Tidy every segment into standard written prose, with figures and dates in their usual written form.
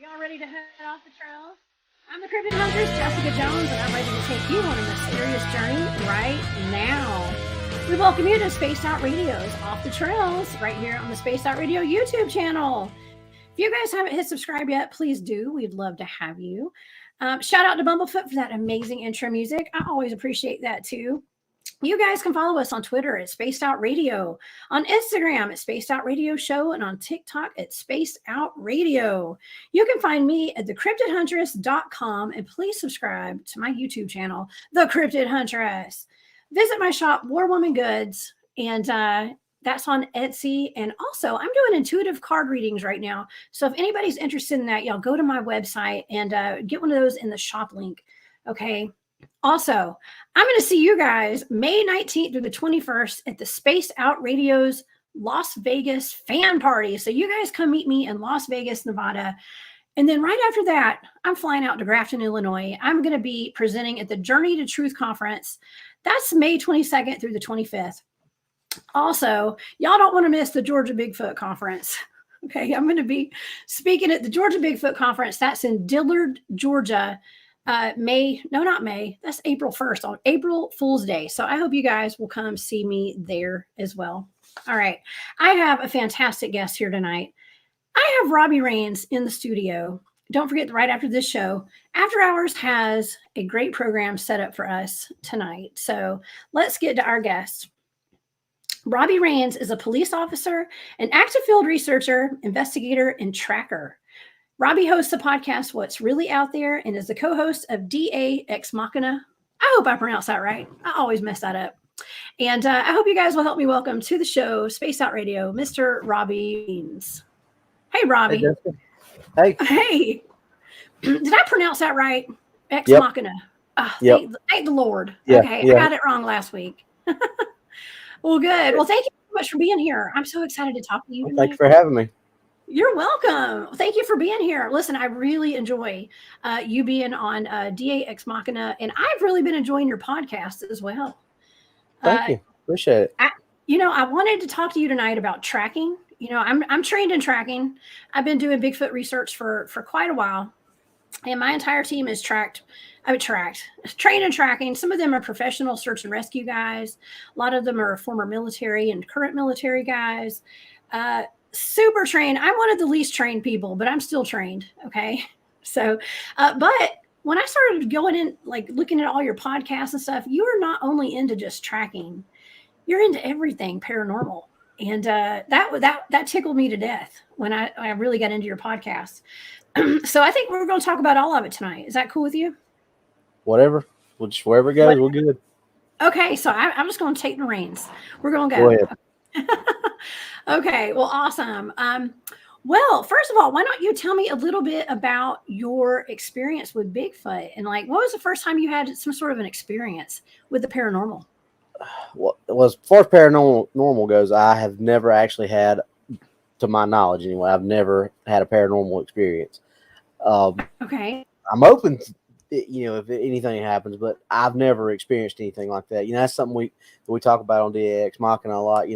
Y'all ready to head off the trails? I'm the Cryptid Huntress, Jessica Jones, and I'm ready to take you on a mysterious journey right now. We welcome you to Spaced Out Radio's Off the Trails right here on the Spaced Out Radio YouTube channel. If you guys haven't hit subscribe yet, please do. We'd love to have you. Shout out to Bumblefoot for that amazing intro music. I always appreciate that too. You guys can follow us on Twitter at Spaced Out Radio, on Instagram at Spaced Out Radio Show, and on TikTok at Spaced Out Radio. You can find me at thecryptidhuntress.com, and please subscribe to my YouTube channel, The Cryptid Huntress. Visit my shop, War Woman Goods, and that's on Etsy. And also, I'm doing intuitive card readings right now. So if anybody's interested in that, y'all go to my website and get one of those in the shop link. Okay. Also, I'm going to see you guys May 19th through the 21st at the Spaced Out Radio's Las Vegas fan party. So you guys come meet me in Las Vegas, Nevada. And then right after that, I'm flying out to Grafton, Illinois. I'm going to be presenting at the Journey to Truth Conference. That's May 22nd through the 25th. Also, y'all don't want to miss the Georgia Bigfoot Conference. Okay, I'm going to be speaking at the Georgia Bigfoot Conference. That's in Dillard, Georgia. That's April 1st on April Fool's Day. So I hope you guys will come see me there as well. All right. I have a fantastic guest here tonight. I have Robby Raines in the studio. Don't forget that right after this show, After Hours has a great program set up for us tonight. So let's get to our guest. Robby Raines is a police officer, an active field researcher, investigator, and tracker. Robby hosts the podcast What's Really Out There and is the co-host of DA Ex Machina. I hope I pronounced that right. I always mess that up. And I hope you guys will help me welcome to the show, Spaced Out Radio, Mr. Robby Raines. Hey, Robby. Hey. Hey. Did I pronounce that right? Ex Yep. Machina. Oh, Yep. Thank the Lord. Yeah, Okay, yeah. I got it wrong last week. Well, good. Well, thank you so much for being here. I'm so excited to talk to you. Thank you for having me. You're welcome. Thank you for being here. Listen, I really enjoy you being on DA Ex Machina, and I've really been enjoying your podcast as well. Thank you. Appreciate it. I wanted to talk to you tonight about tracking. I'm trained in tracking. I've been doing Bigfoot research for quite a while, and my entire team is trained in tracking. Some of them are professional search and rescue guys. A lot of them are former military and current military guys. Super trained. I'm one of the least trained people, but I'm still trained. Okay. So, but when I started going in, like looking at all your podcasts and stuff, you are not only into just tracking, you're into everything paranormal. And that tickled me to death when I really got into your podcast. So I think we're going to talk about all of it tonight. Is that cool with you? Whatever. We'll just wherever it goes, we're good. Okay. So I'm just going to take the reins. We're going to Go go. ahead. Okay, well, awesome. Well, first of all, why don't you tell me a little bit about your experience with Bigfoot and what was the first time you had some sort of an experience with the paranormal? Well, as far as paranormal goes, I have never actually had, to my knowledge anyway, I've never had a paranormal experience. Okay. I'm open to, if anything happens, but I've never experienced anything like that. That's something we talk about on DA Ex Machina a lot.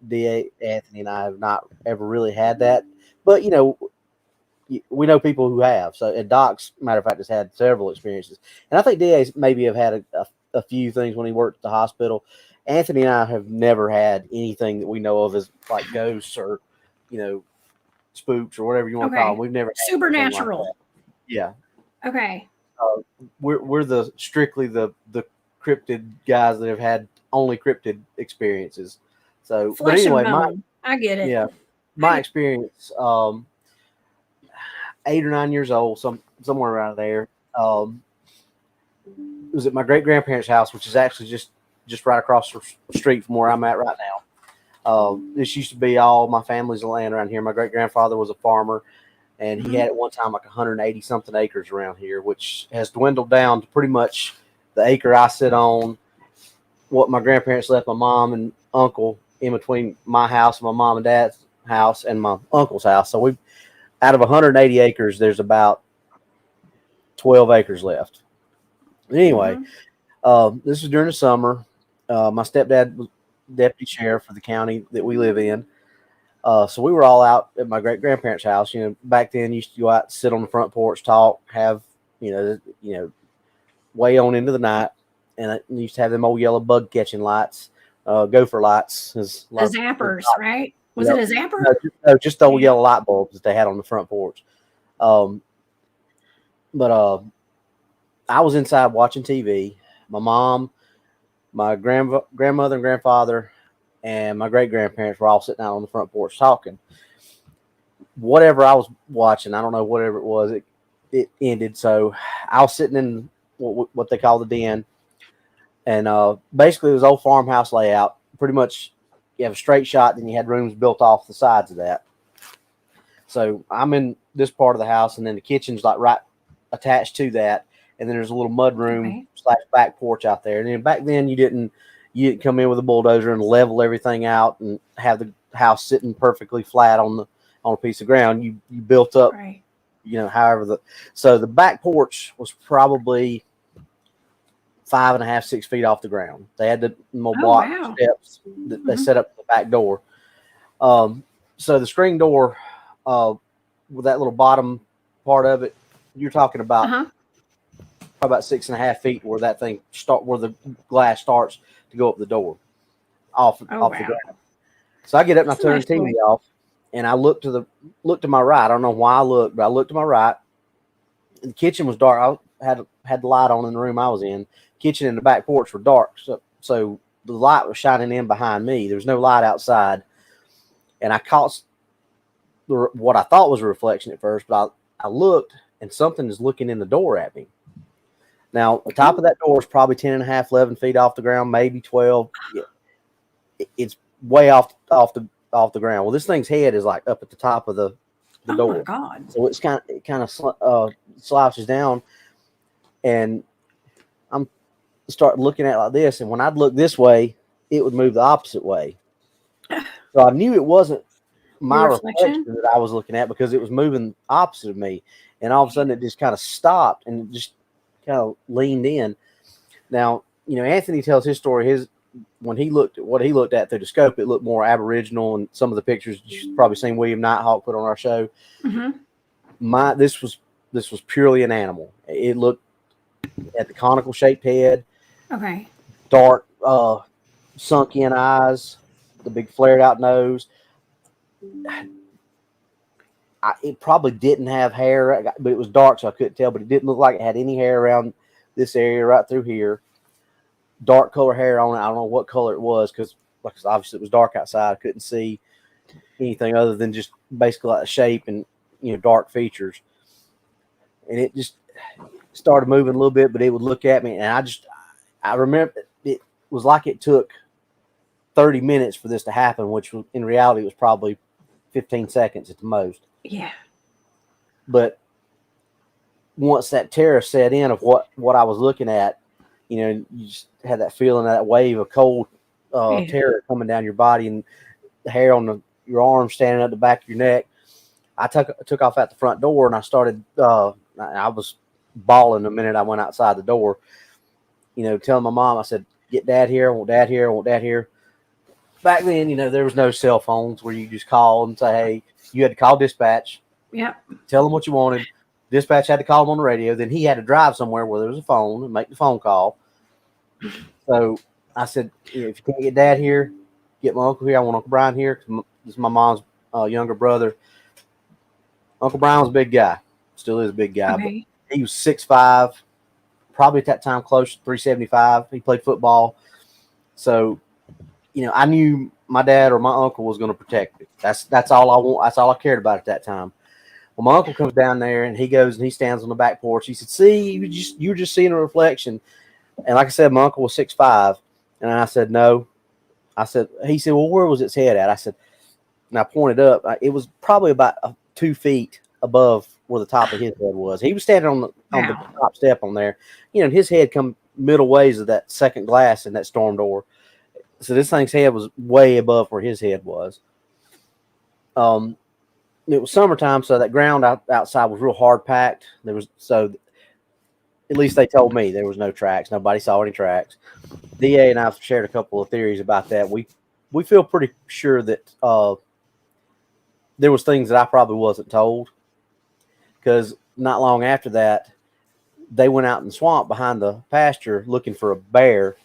DA Anthony and I have not ever really had that, but we know people who have. So, and Doc's, matter of fact, has had several experiences, and I think DA maybe have had a few things when he worked at the hospital. Anthony and I have never had anything that we know of as like ghosts or spooks or whatever you want to call them. We've never had supernatural. Like yeah. Okay. We're strictly the cryptid guys that have had only cryptid experiences. So, Flesh but anyway, and bone. I get it. Yeah, my experience, 8 or 9 years old, somewhere around there. It was at my great grandparents' house, which is actually just right across the street from where I'm at right now. This used to be all my family's land around here. My great grandfather was a farmer, and he had at one time like 180 something acres around here, which has dwindled down to pretty much the acre I sit on. What my grandparents left my mom and uncle in between my house, my mom and dad's house, and my uncle's house. So we, out of 180 acres, there's about 12 acres left. Anyway, this was during the summer. My stepdad was deputy sheriff for the county that we live in. So we were all out at my great grandparents' house. You know, back then you used to go out, sit on the front porch, talk, have way on into the night, and you used to have them old yellow bug catching lights, gopher lights. The zappers, right? Was Yep. it a zapper? No, just the old yellow light bulbs that they had on the front porch. But I was inside watching TV. My mom, my grandmother and grandfather, and my great grandparents were all sitting out on the front porch talking. Whatever I was watching, I don't know, whatever it was, it ended. So I was sitting in what they call the den, and basically it was old farmhouse layout. Pretty much, you have a straight shot, then you had rooms built off the sides of that. So I'm in this part of the house, and then the kitchen's like right attached to that, and then there's a little mud room / back porch out there. And then back then you didn't come in with a bulldozer and level everything out and have the house sitting perfectly flat on a piece of ground. You built up, however so the back porch was probably 5.5, 6 feet off the ground. They had the block steps that they set up the back door. So the screen door, with that little bottom part of it, you're talking about probably about 6.5 feet where that thing where the glass starts to go up the door off the ground. So I get up and I turn the TV off, and I look to my right. I don't know why I looked, but I looked to my right. The kitchen was dark. I had the light on in the room I was in. Kitchen and the back porch were dark, so the light was shining in behind me. There was no light outside, and I caught what I thought was a reflection at first, but I looked, and something is looking in the door at me. Now, the top of that door is probably 10.5, 11 feet off the ground, maybe 12. It's way off the ground. Well, this thing's head is like up at the top of the door. Oh my God! So it kind of slouches down, and I'm start looking at it like this. And when I'd look this way, it would move the opposite way. So I knew it wasn't my reflection that I was looking at because it was moving opposite of me. And all of a sudden, it just kind of stopped and just kind of leaned in. Now, Anthony tells his story. When he looked at what he looked at through the scope, it looked more aboriginal, and some of the pictures you've probably seen William Nighthawk put on our show. Mm-hmm. This was purely an animal. It looked at the conical shaped head, dark, sunk in eyes, the big flared out nose. It probably didn't have hair, but it was dark, so I couldn't tell. But it didn't look like it had any hair around this area right through here. Dark color hair on it. I don't know what color it was because obviously it was dark outside. I couldn't see anything other than just basically like the shape and dark features. And it just started moving a little bit, but it would look at me, and I remember it was like it took 30 minutes for this to happen, which was, in reality, was probably 15 seconds at the most. Yeah. But once that terror set in of what I was looking at, you just had that feeling, that wave of cold terror coming down your body, and the hair on your arm standing up the back of your neck. I took off at the front door, and I started. I was bawling the minute I went outside the door. Telling my mom, I said, "Get Dad here. I want Dad here. I want Dad here." Back then, there was no cell phones where you just call and say, "Hey," you had to call dispatch. Yep. Tell them what you wanted. Dispatch had to call him on the radio. Then he had to drive somewhere where there was a phone and make the phone call. So I said, if you can't get Dad here, get my uncle here. I want Uncle Brian here. This is my mom's younger brother. Uncle Brian was a big guy. Still is a big guy. But he was 6'5", probably at that time close to 375. He played football. So, I knew my dad or my uncle was going to protect me. That's all I want. That's all I cared about at that time. Well, my uncle comes down there, and he goes and he stands on the back porch. He said, "See, you were just seeing a reflection." And like I said, my uncle was 6'5", and I said, "No." He said, "Well, where was its head at?" I said, and I pointed up. It was probably about 2 feet above where the top of his head was. He was standing on the top step on there. His head come middle ways of that second glass in that storm door. So this thing's head was way above where his head was. It was summertime, so that ground outside was real hard packed. At least they told me there was no tracks. Nobody saw any tracks. DA and I've shared a couple of theories about that. We feel pretty sure that there was things that I probably wasn't told, because not long after that, they went out in the swamp behind the pasture looking for a bear.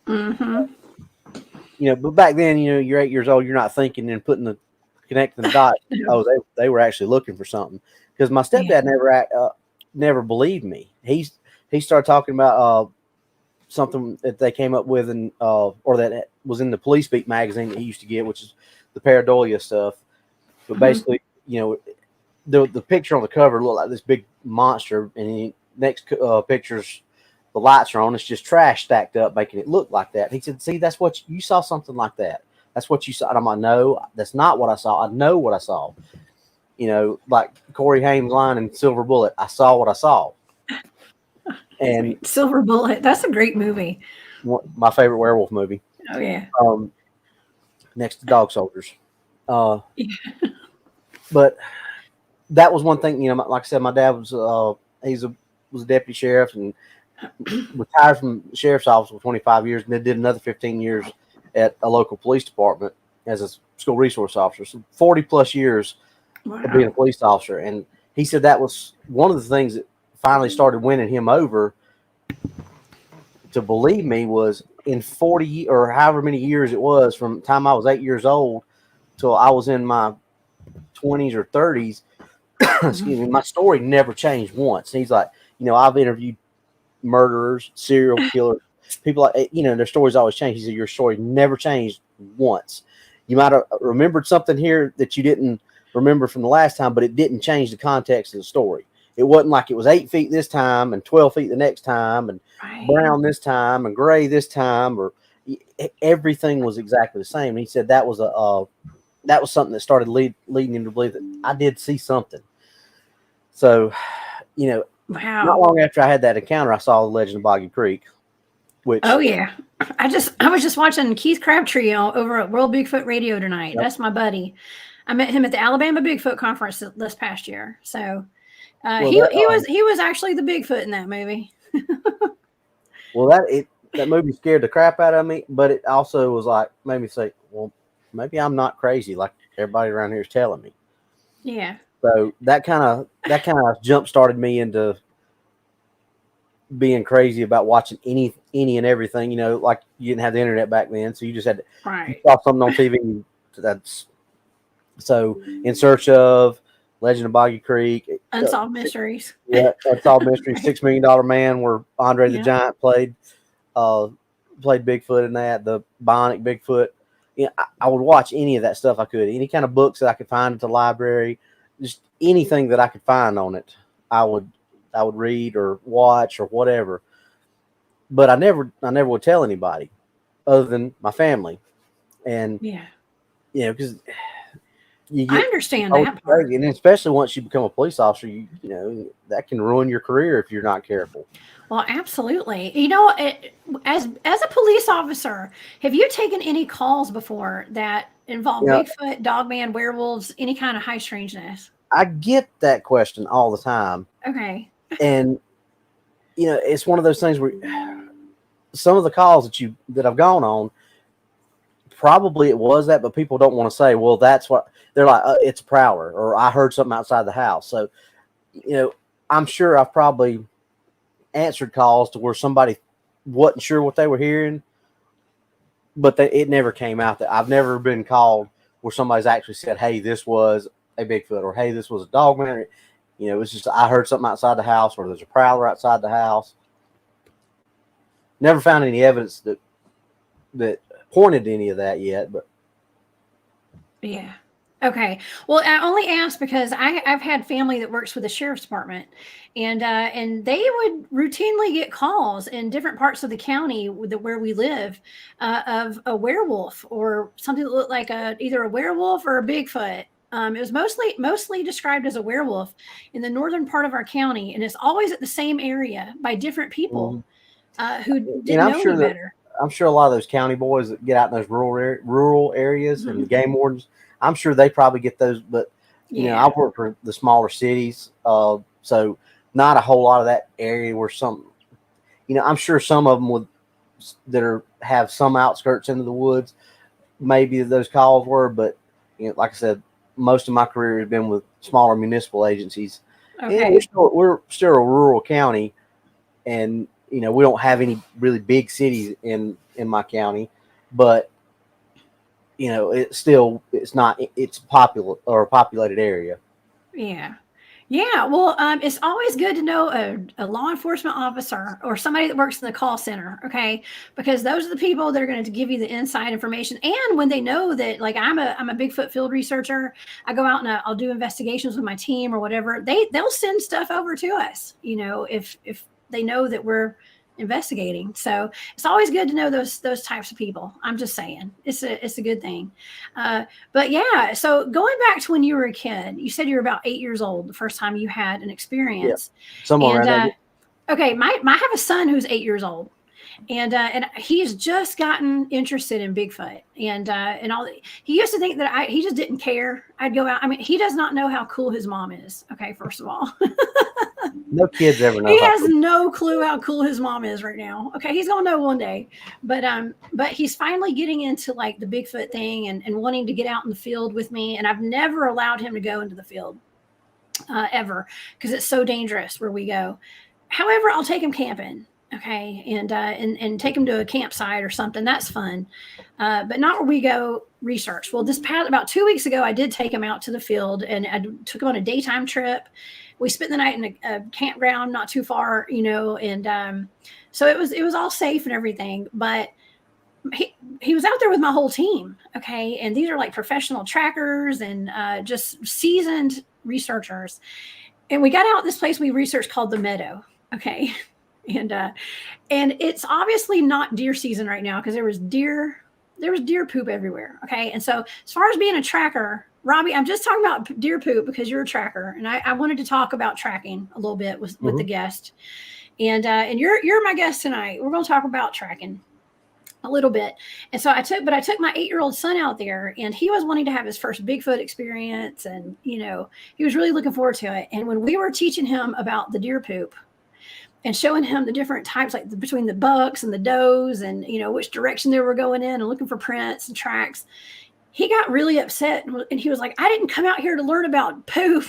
Mm-hmm. But back then, you're 8 years old, you're not thinking and connecting the dots. Oh, they were actually looking for something, because my stepdad never believed me. He started talking about something that they came up with, and or that was in the Police Beat magazine that he used to get, which is the pareidolia stuff. But basically, the picture on the cover looked like this big monster, and the next pictures, the lights are on. It's just trash stacked up, making it look like that. He said, "See, that's what you saw, something like that. That's what you saw." And I'm like, "No, that's not what I saw. I know what I saw." Like Corey Haim's line in Silver Bullet, "I saw what I saw." And Silver Bullet, that's a great movie. My favorite werewolf movie. Oh yeah. Next to Dog Soldiers. But that was one thing. Like I said, my dad was was a deputy sheriff and retired from the sheriff's office for 25 years, and then did another 15 years at a local police department as a school resource officer. So 40 plus years of being a police officer. And he said that was one of the things that finally started winning him over to believe me, was in 40 or however many years it was, from the time I was 8 years old till I was in my 20s or 30s. Excuse me, my story never changed once. And he's like, I've interviewed murderers, serial killers, people like, their stories always change. He said, your story never changed once. You might have remembered something here that you didn't remember from the last time, but it didn't change the context of the story. It wasn't like it was 8 feet this time and 12 feet the next time and brown this time and gray this time, or everything was exactly the same. And he said that was something that started leading him to believe that I did see something. So, not long after I had that encounter, I saw The Legend of Boggy Creek. Which, oh yeah, I was just watching Keith Crabtree over at World Bigfoot Radio tonight. Yep. That's my buddy. I met him at the Alabama Bigfoot conference this past year. So he was actually the Bigfoot in that movie. Well, that movie scared the crap out of me, but it also was like, made me say, well, maybe I'm not crazy like everybody around here is telling me. Yeah. So that kind of jump started me into being crazy about watching any and everything. Like you didn't have the internet back then, so you just had to you saw something on TV. So In Search of, Legend of Boggy Creek, Unsolved Mysteries. Yeah, Unsolved Mysteries, $6 Million Man, where Andre the Giant played Bigfoot in that, the Bionic Bigfoot. I would watch any of that stuff I could, any kind of books that I could find at the library, just anything that I could find on it, I would read or watch or whatever. But I never would tell anybody other than my family. And because I understand that part. And especially once you become a police officer, that can ruin your career if you're not careful. Well, absolutely. As a police officer, have you taken any calls before that involve Bigfoot, Dogman, werewolves, any kind of high strangeness? I get that question all the time. Okay. And it's one of those things where some of the calls that I've gone on, probably it was that, but people don't want to say, well, that's what they're like. It's a prowler, or I heard something outside the house. So, I'm sure I've probably answered calls to where somebody wasn't sure what they were hearing, but it never came out. That I've never been called where somebody's actually said, hey, this was a Bigfoot, or hey, this was a Dogman. It's just I heard something outside the house, or there's a prowler outside the house. Never found any evidence that pointed to any of that yet, but yeah. Okay. Well, I only asked because I've had family that works with the sheriff's department, and they would routinely get calls in different parts of the county where we live of a werewolf or something that looked like either a werewolf or a Bigfoot. It was mostly described as a werewolf in the northern part of our county, and it's always at the same area by different people who didn't know any better. I'm sure a lot of those county boys that get out in those rural areas and the game wardens, I'm sure they probably get those. But I work for the smaller cities, so not a whole lot of that area where I'm sure some of them have some outskirts into the woods. Maybe those calls were, but like I said, most of my career has been with smaller municipal agencies. Okay. And we're still a rural county, and we don't have any really big cities in my county, but it's popular or a populated area. Yeah. Yeah. Well, it's always good to know a law enforcement officer or somebody that works in the call center. Okay. Because those are the people that are going to give you the inside information. And when they know that, like, I'm a Bigfoot field researcher, I go out and I'll do investigations with my team or whatever. They'll send stuff over to us, if they know that we're investigating. So it's always good to know those types of people. I'm just saying it's a good thing. But yeah, so going back to when you were a kid, you said you were about 8 years old the first time you had an experience. Somewhere And around there. okay, I have a son who's 8 years old, and he's just gotten interested in Bigfoot and all. He used to think that he just didn't care. I'd go out. I mean, he does not know how cool his mom is. Okay, first of all. No kids ever know. He has no clue how cool his mom is right now. Okay, he's gonna know one day, but he's finally getting into like the Bigfoot thing and wanting to get out in the field with me. And I've never allowed him to go into the field ever because it's so dangerous where we go. However, I'll take him camping. Okay, and take him to a campsite or something. That's fun, but not where we go research. Well, about 2 weeks ago, I did take him out to the field and I took him on a daytime trip. We spent the night in a campground not too far, and so it was all safe and everything. But he was out there with my whole team, okay, and these are like professional trackers and just seasoned researchers. And we got out this place we researched called the Meadow, okay, and it's obviously not deer season right now because there was deer poop everywhere, okay. And so as far as being a tracker, Robby, I'm just talking about deer poop because you're a tracker, and I wanted to talk about tracking a little bit with the guest, and you're my guest tonight. We're going to talk about tracking a little bit. And so I took my 8-year-old son out there, and he was wanting to have his first Bigfoot experience, and he was really looking forward to it. And when we were teaching him about the deer poop and showing him the different types, like between the bucks and the does, and which direction they were going in, and looking for prints and tracks, he got really upset, and he was like, I didn't come out here to learn about poop.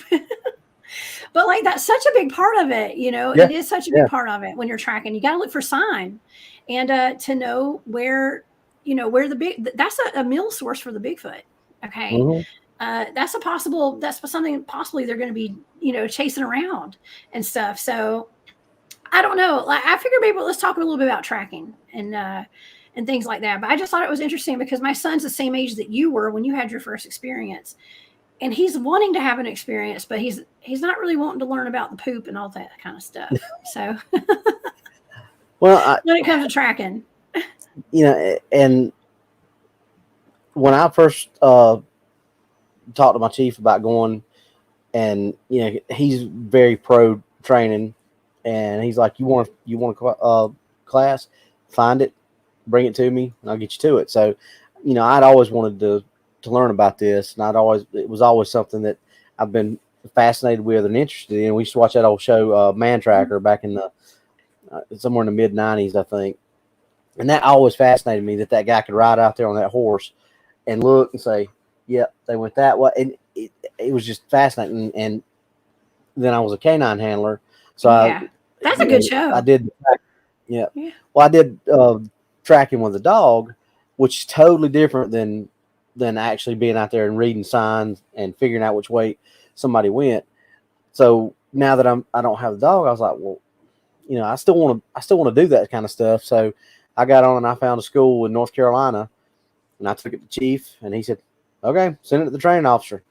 But like, that's such a big part of it. It is such a big part of it. When you're tracking, you got to look for sign and to know where that's a meal source for the Bigfoot. Okay. That's something possibly they're going to be, chasing around and stuff. So I don't know. Like, I figured maybe let's talk a little bit about tracking and things like that. But I just thought it was interesting because my son's the same age that you were when you had your first experience, and he's wanting to have an experience, but he's not really wanting to learn about the poop and all that kind of stuff. So, well, when it comes to tracking, and when I first talked to my chief about going, and he's very pro training, and he's like, you want a class, find it, bring it to me, and I'll get you to it. So, I'd always wanted to learn about this, and it was always something that I've been fascinated with and interested in. We used to watch that old show, Man Tracker, back in the somewhere in the mid '90s, I think, and that always fascinated me that guy could ride out there on that horse and look and say, "Yep, they went that way," and it was just fascinating. And then I was a canine handler, so that's a good show. I did, well, I did tracking with a dog, which is totally different than actually being out there and reading signs and figuring out which way somebody went. So now that I don't have the dog, I was like, well, I still want to do that kind of stuff. So I got on and I found a school in North Carolina, and I took it to chief, and he said, okay, send it to the training officer.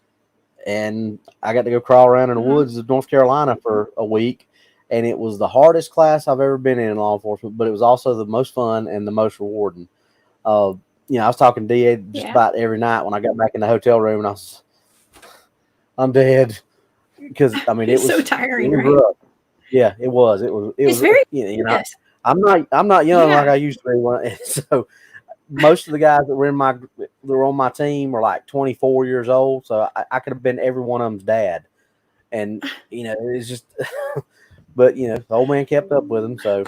And I got to go crawl around in the woods of North Carolina for a week. And it was the hardest class I've ever been in law enforcement, but it was also the most fun and the most rewarding. I was talking to DA just about every night when I got back in the hotel room, and I'm dead because it was so tiring, right? Rough. Yeah, it was. It's very. I'm not young like I used to be. So most of the guys that were on my team were like 24 years old. So I could have been every one of them's dad, and it's just. But the old man kept up with him, so.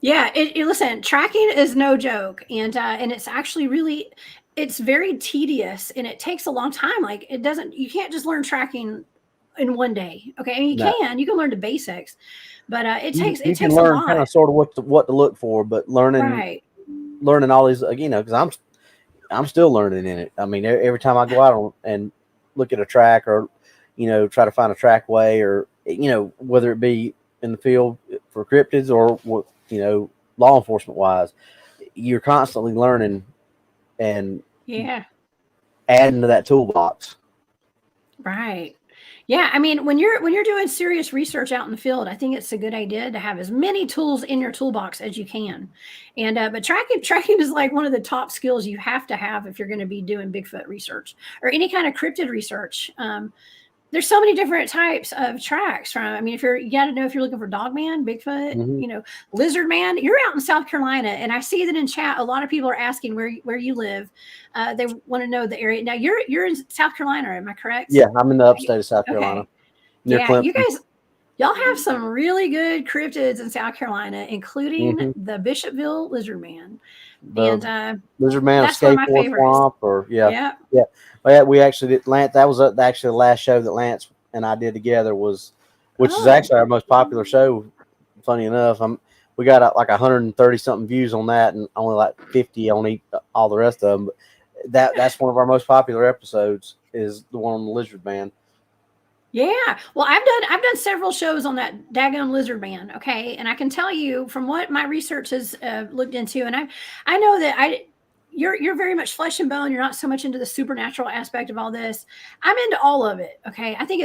Yeah, listen, tracking is no joke, and it's actually really, it's very tedious and it takes a long time. Like you can't just learn tracking in one day. Okay. I mean, No. you can learn the basics, but it You takes can a learn kind lot. of sort of what to look for, but learning all these, because I'm still learning in it. I mean, every time I go out and look at a track or, try to find a trackway or, whether it be in the field for cryptids or, law enforcement wise, you're constantly learning and adding to that toolbox. Right. Yeah, I mean, when you're doing serious research out in the field, I think it's a good idea to have as many tools in your toolbox as you can. And but tracking is like one of the top skills you have to have if you're going to be doing Bigfoot research or any kind of cryptid research. There's so many different types of tracks if you got to know if you're looking for dogman, Bigfoot, lizard man. You're out in South Carolina, and I see that in chat a lot of people are asking where you live. They want to know the area. Now you're in South Carolina, am I correct? Yeah, I'm in the upstate of South Carolina. Okay. Near Yeah, you Clemson. guys, y'all have some really good cryptids in South Carolina, including the Bishopville lizard man. And lizard man of that's one of my Skateboard favorites. Swamp, Yeah. Well, we actually did Lance. That was actually the last show that Lance and I did together which is actually our most popular show. Funny enough, we got like 130 something views on that, and only like 50 on all the rest of them. But that's one of our most popular episodes is the one on the lizard man. Yeah. Well, I've done several shows on that daggone lizard man. Okay. And I can tell you from what my research has looked into, and I know that you're very much flesh and bone. You're not so much into the supernatural aspect of all this. I'm into all of it. Okay. I think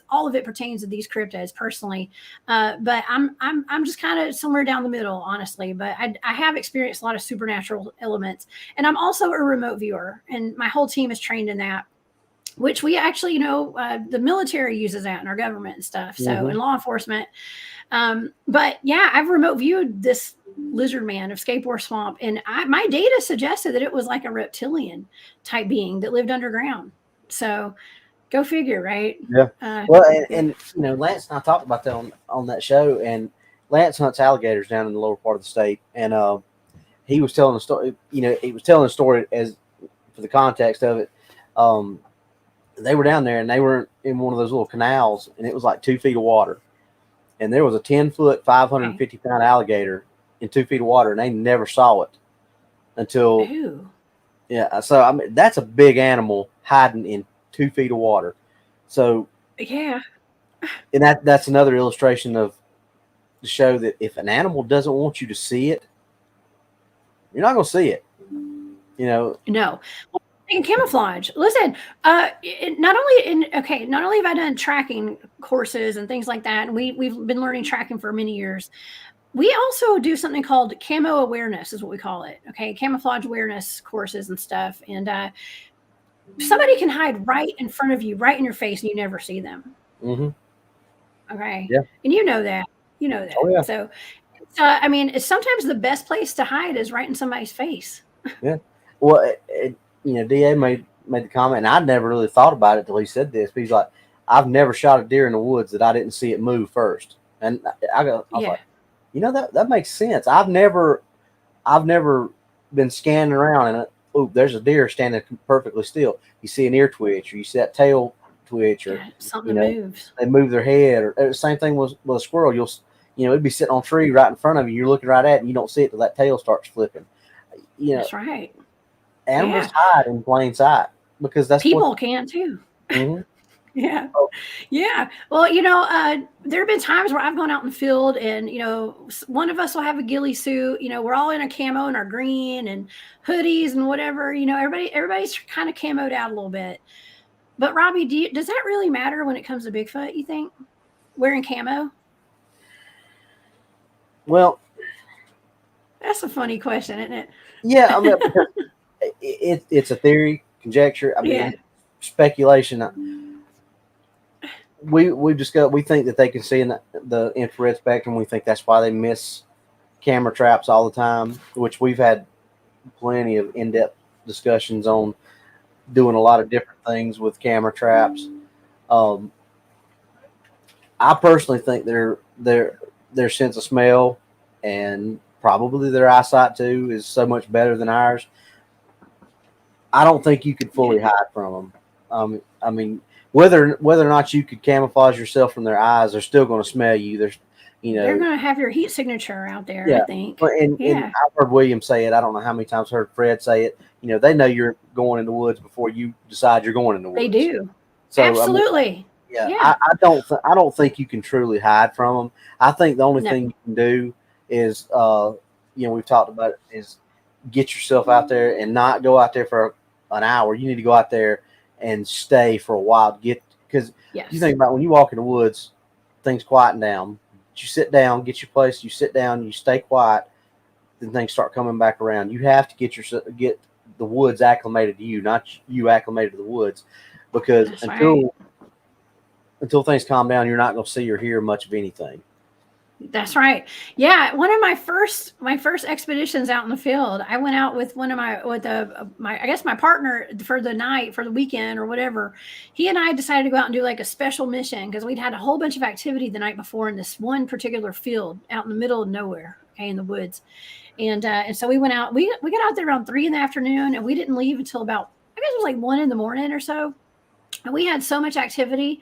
all of it pertains to these cryptids personally. But I'm just kind of somewhere down the middle, honestly, but I have experienced a lot of supernatural elements, and I'm also a remote viewer, and my whole team is trained in that, which we actually, the military uses that in our government and stuff. So in law enforcement. But yeah, I've remote viewed this lizard man of Skateboard Swamp, and my data suggested that it was like a reptilian type being that lived underground. So go figure, right? Yeah. And Lance and I talked about that on that show, and Lance hunts alligators down in the lower part of the state, and he was telling a story. He was telling a story as for the context of it. They were down there and they were in one of those little canals, and it was like 2 feet of water. And there was a 10-foot, 550-pound alligator in 2 feet of water, and they never saw it until. Ew. Yeah. So, that's a big animal hiding in 2 feet of water. So, yeah. And that's another illustration of the show that if an animal doesn't want you to see it, you're not going to see it. No. In camouflage. Listen, not only have I done tracking courses and things like that, and we've been learning tracking for many years. We also do something called camo awareness, is what we call it. Okay, camouflage awareness courses and stuff. And somebody can hide right in front of you, right in your face, and you never see them. Okay. Yeah. And you know that. Oh, yeah. So, it's sometimes the best place to hide is right in somebody's face. Yeah. Well, DA made the comment, and I'd never really thought about it till he said this. But he's like, I've never shot a deer in the woods that I didn't see it move first. And I was like, that makes sense. I've never been scanning around and there's a deer standing perfectly still. You see an ear twitch, or you see that tail twitch, or something moves. They move their head, or the same thing with a squirrel. It'd be sitting on a tree right in front of you. You're looking right at it, and you don't see it till that tail starts flipping. That's right. Animals hide in plain sight because that's people can too. Yeah. Yeah. Well, there have been times where I've gone out in the field and, one of us will have a ghillie suit, we're all in a camo and our green and hoodies and whatever, everybody's kind of camoed out a little bit. But Robby, does that really matter when it comes to Bigfoot, you think? Wearing camo? Well, that's a funny question, isn't it? Yeah. It's a theory, conjecture. Speculation. We think that they can see in the infrared spectrum. We think that's why they miss camera traps all the time, which we've had plenty of in-depth discussions on doing a lot of different things with camera traps. I personally think their sense of smell and probably their eyesight too is so much better than ours. I don't think you could fully hide from them. I mean, whether or not you could camouflage yourself from their eyes, they're still going to smell you. There's, they're going to have your heat signature out there. yeah. I think. And Yeah. I've heard William say it. I don't know how many times I've heard Fred say it. They know you're going in the woods before you decide you're going in the woods. They do. So, Absolutely. I don't think you can truly hide from them. I think the only thing you can do is, we've talked about it, is get yourself out there and not go out there for an hour. You need to go out there and stay for a while. Because you think about when you walk in the woods, things quieten down. You sit down, get your place. You sit down, you stay quiet. Then things start coming back around. You have to get the woods acclimated to you, not you acclimated to the woods, because until things calm down, you're not going to see or hear much of anything. That's right. Yeah, one of my first expeditions out in the field, I went out with my partner for the night, for the weekend or whatever. He and I decided to go out and do like a special mission because we'd had a whole bunch of activity the night before in this one particular field out in the middle of nowhere, in the woods. And so we went out. We got out there around 3 PM, and we didn't leave until about, I guess it was like 1 AM or so. And we had so much activity.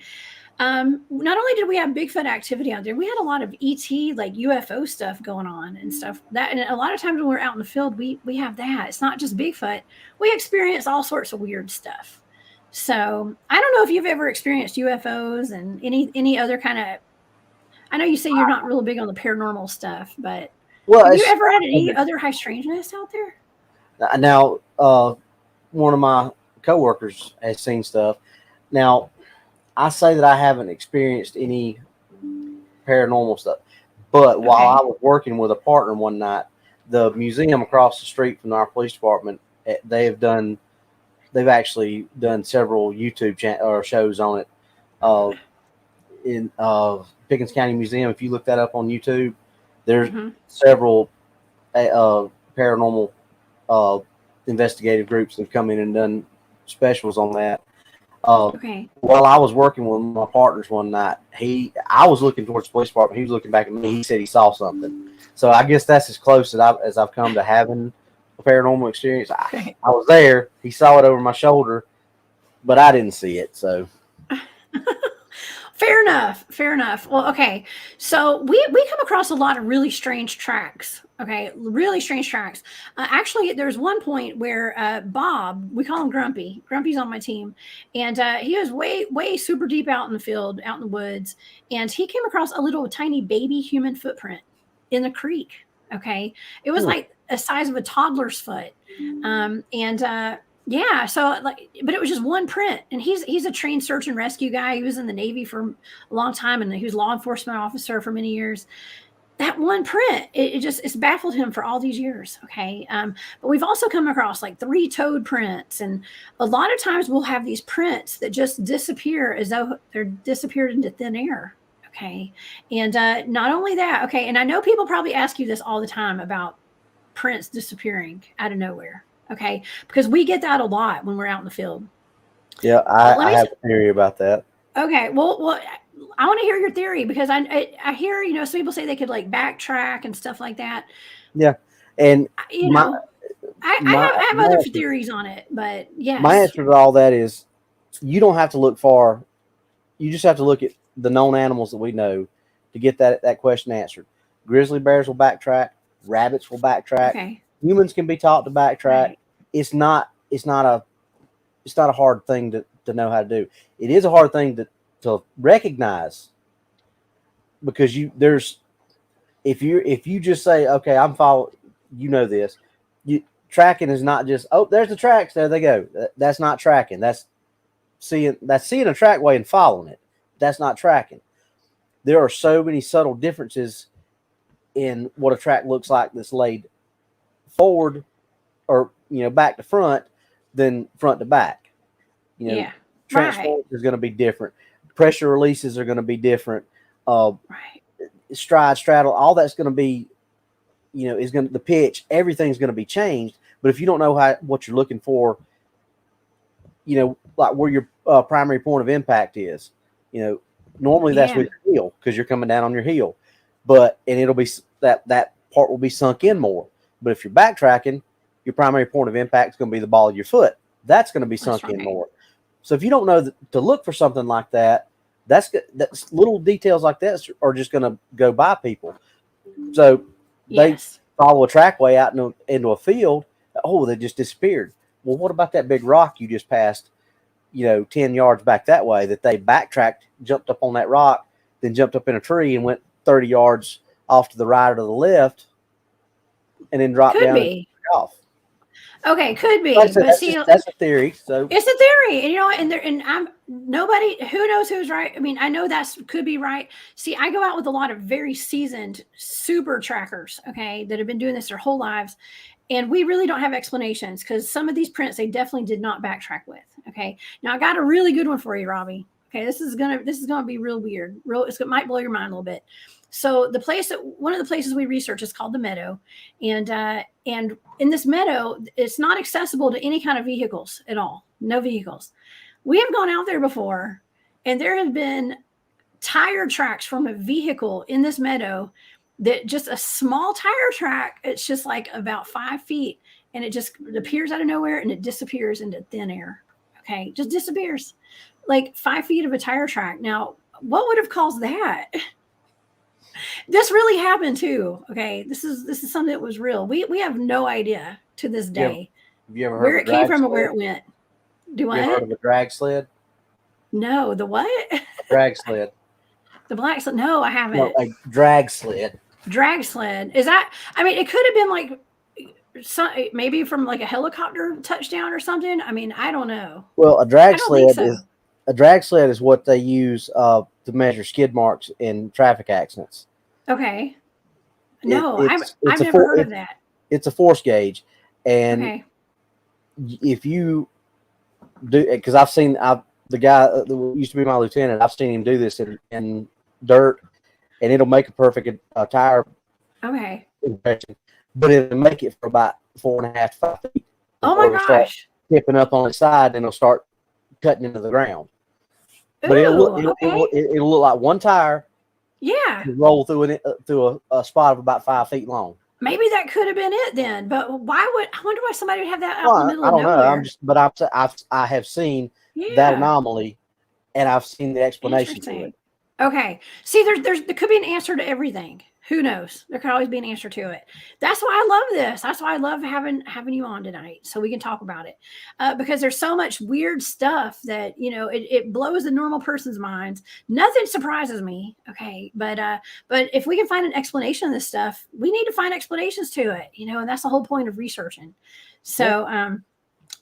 Not only did we have Bigfoot activity out there, we had a lot of ET, like UFO stuff going on and stuff. And a lot of times when we're out in the field, we have that. It's not just Bigfoot. We experience all sorts of weird stuff. So I don't know if you've ever experienced UFOs and any other kind of. I know you say you're not really big on the paranormal stuff, but have you ever had any other high strangeness out there? Now, one of my coworkers has seen stuff. Now, I say that I haven't experienced any paranormal stuff, but while I was working with a partner one night, the museum across the street from our police department, they've actually done several YouTube shows on it. In Pickens County Museum, if you look that up on YouTube, there's several paranormal investigative groups that have come in and done specials on that. While I was working with my partners one night, I was looking towards the police department. He was looking back at me. He said he saw something. So I guess that's as close as I've come to having a paranormal experience. I was there. He saw it over my shoulder, but I didn't see it. So Fair enough. Well, okay. So we come across a lot of really strange tracks. Okay. Really strange tracks. Actually, there's one point where Bob, we call him Grumpy. Grumpy's on my team. And he was way super deep out in the field, out in the woods. And he came across a little tiny baby human footprint in the creek. Okay. It was like the size of a toddler's foot. Yeah, so but it was just one print, and he's a trained search and rescue guy. He was in the Navy for a long time, and he was a law enforcement officer for many years. That one print, it's baffled him for all these years. Okay, but we've also come across like 3-toed prints, and a lot of times we'll have these prints that just disappear as though they're disappeared into thin air. Okay, and not only that. Okay, and I know people probably ask you this all the time about prints disappearing out of nowhere. Okay, because we get that a lot when we're out in the field. Yeah, I have a theory about that. Okay, well, I want to hear your theory because I hear some people say they could like backtrack and stuff like that. Yeah, and I have other theories on it, but yes. My answer to all that is you don't have to look far. You just have to look at the known animals that we know to get that question answered. Grizzly bears will backtrack. Rabbits will backtrack. Okay. Humans can be taught to backtrack. Right. It's not a hard thing to know how to do. It is a hard thing to recognize because if you just say, okay, I'm following, this. Tracking is not just, oh, there's the tracks, there they go. That's not tracking. That's seeing a trackway and following it. That's not tracking. There are so many subtle differences in what a track looks like that's laid forward or back to front than front to back. Transport is going to be different. Pressure releases are going to be different. Stride, straddle, all that's going to be, the pitch, everything's going to be changed. But if you don't know what you're looking for, like where your primary point of impact is, normally that's with your heel because you're coming down on your heel. And it'll be that part will be sunk in more. But if you're backtracking, your primary point of impact is going to be the ball of your foot. that's going to be sunk in more. So if you don't know to look for something like that, that's little details like that are just going to go by people. So they follow a trackway out into a field. Oh, they just disappeared. Well, what about that big rock you just passed, 10 yards back that way, that they backtracked, jumped up on that rock, then jumped up in a tree and went 30 yards off to the right or to the left, and then dropped down and took off. Okay, could be. Like I said, that's a theory. So it's a theory, and I'm nobody who knows who's right. I mean, I know that could be right. See, I go out with a lot of very seasoned super trackers, okay, that have been doing this their whole lives. And we really don't have explanations because some of these prints they definitely did not backtrack with. Okay. Now I got a really good one for you, Robby. Okay, this is gonna be real weird. It might blow your mind a little bit. So one of the places we research is called the Meadow, and in this meadow, it's not accessible to any kind of vehicles at all. No vehicles. We have gone out there before, and there have been tire tracks from a vehicle in this meadow. That just a small tire track. It's just like about 5 feet, and it just appears out of nowhere, and it disappears into thin air. Okay, just disappears, like 5 feet of a tire track. Now, what would have caused that? This really happened too. Okay, this is something that was real. We have no idea to this day. Have you ever heard where it came from or where it went? Do I? You ever heard of a drag sled? No, the what? A drag sled. The black sled? No, I haven't. No, a drag sled. Drag sled. Is that? I mean, it could have been like maybe from like a helicopter touchdown or something. I mean, I don't know. Well, a drag sled is what they use to measure skid marks in traffic accidents. Okay. No, I've never heard of that. It's a force gauge, and if you do, because I've seen the guy that used to be my lieutenant, I've seen him do this in dirt, and it'll make a perfect tire. Okay. Impression, but it'll make it for about 4.5 to 5 feet. Oh my gosh! Tipping up on its side, and it'll start cutting into the ground. But it'll look like one tire. Yeah. Roll through a spot of about 5 feet long. Maybe that could have been it then. But I wonder why somebody would have that out in the middle of nowhere. I don't know. I have seen that anomaly, and I've seen the explanation to it. Okay. See, there could be an answer to everything. Who knows? There could always be an answer to it. That's why I love this. That's why I love having you on tonight, so we can talk about it. Because there's so much weird stuff that it blows the normal person's minds. Nothing surprises me. Okay, but if we can find an explanation of this stuff, we need to find explanations to it. And that's the whole point of researching. So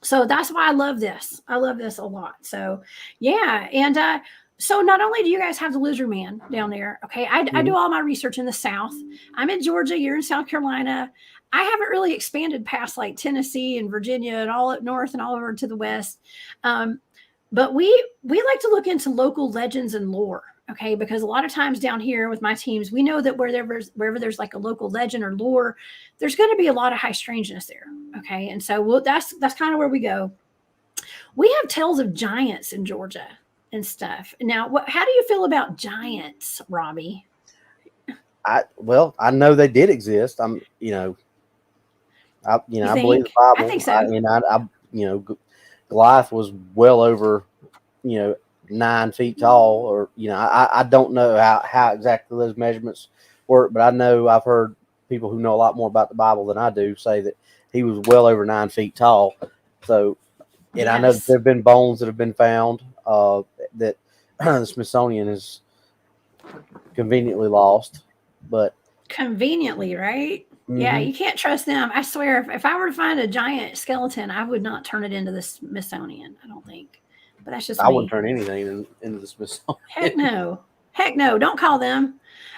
so that's why I love this. I love this a lot. So yeah, and. So not only do you guys have the lizard man down there, okay, I do all my research in the South. I'm in Georgia, you're in South Carolina. I haven't really expanded past like Tennessee and Virginia and all up north and all over to the west. But we like to look into local legends and lore, okay, because a lot of times down here with my teams, we know that wherever there's like a local legend or lore, there's going to be a lot of high strangeness there, okay, and so that's kind of where we go. We have tales of giants in Georgia and stuff. Now, how do you feel about giants, Robby? I know they did exist. I believe the Bible. I think so. Goliath was well over, 9 feet tall, or I don't know how exactly those measurements work, but I know I've heard people who know a lot more about the Bible than I do say that he was well over 9 feet tall. So, and I know that there have been bones that have been found that the Smithsonian has conveniently lost, but conveniently, right? Mm-hmm. Yeah, you can't trust them. I swear, if I were to find a giant skeleton, I would not turn it into the Smithsonian. I don't think, but that's just me. I wouldn't turn anything into the Smithsonian. Heck no! Don't call them.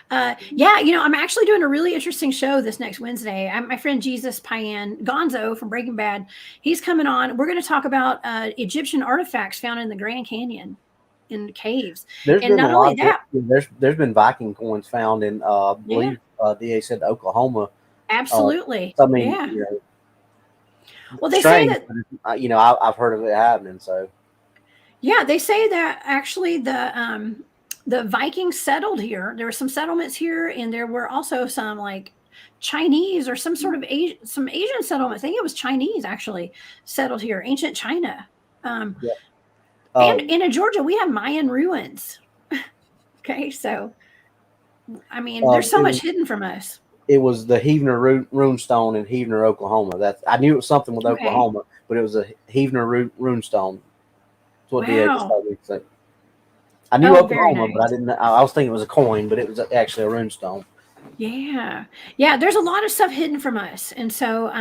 I'm actually doing a really interesting show this next Wednesday. My friend Jesus Payan Gonzo from Breaking Bad, he's coming on. We're going to talk about Egyptian artifacts found in the Grand Canyon in caves. There's been Viking coins found in believe DA said Oklahoma. Absolutely. Well, they say that I've heard of it happening. So yeah, they say that actually the Vikings settled here. There were some settlements here, and there were also some like Chinese or some sort of some Asian settlement. I think it was Chinese actually settled here, ancient China. Yeah. And in Georgia, we have Mayan ruins. Okay, so I mean, there's so much hidden from us. It was the Heavener runestone in Heavener, Oklahoma. I knew it was something with Okay. Oklahoma, but it was a Heavener runestone. That's what Wow. I knew Very Oklahoma, nice. but I didn't. I was thinking it was a coin, but it was actually a runestone. Yeah. Yeah. There's a lot of stuff hidden from us. And so,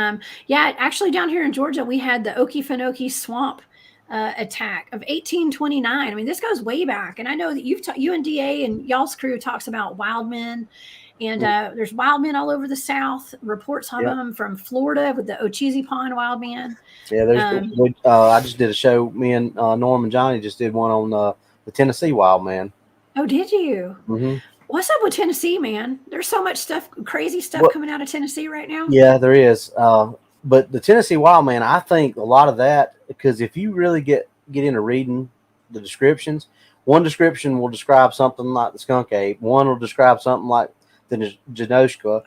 yeah, actually down here in Georgia, we had the Okefenokee swamp attack of 1829. I mean, this goes way back. And I know that you and DA and y'all's crew talks about wild men. And there's wild men all over the South. Reports of them from Florida with the Ocheesee Pond wild man. Yeah, I just did a show. Me and Norm and Johnny just did one on the Tennessee wild man. Oh, did you? Mm-hmm. What's up with Tennessee, man? There's so much stuff, crazy stuff coming out of Tennessee right now. Yeah, there is. But the Tennessee wild man, I think a lot of that, because if you really get into reading the descriptions, one description will describe something like the skunk ape. One will describe something like the Janoshka.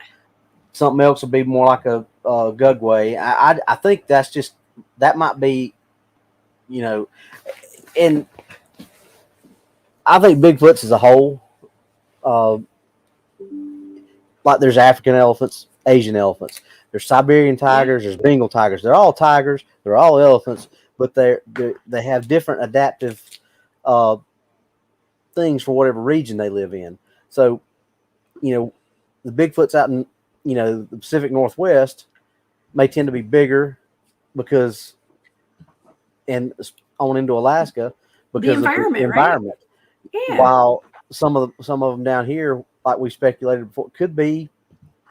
Something else will be more like a Gugway. I think that might be, and I think Bigfoots as a whole, like there's African elephants, Asian elephants, there's Siberian tigers, there's Bengal tigers. They're all tigers, they're all elephants, but they have different adaptive things for whatever region they live in. So, the Bigfoots out in the Pacific Northwest may tend to be bigger because, and on into Alaska because the environment, of the environment. Right? Yeah. While some of them down here, like we speculated before, could be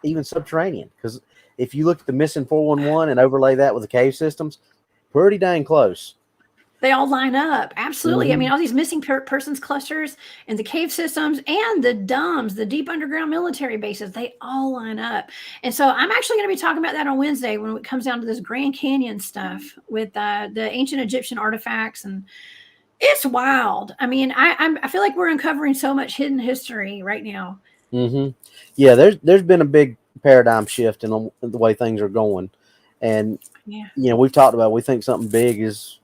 even subterranean. Because if you look at the missing 411 and overlay that with the cave systems, pretty dang close. They all line up. Absolutely. Mm-hmm. I mean, all these missing persons clusters and the cave systems and the DUMBs, the deep underground military bases, they all line up. And so I'm actually going to be talking about that on Wednesday when it comes down to this Grand Canyon stuff with the ancient Egyptian artifacts. And it's wild. I mean, I feel like we're uncovering so much hidden history right now. Mm-hmm. Yeah, there's been a big paradigm shift in the way things are going. And, we've talked about, we think something big is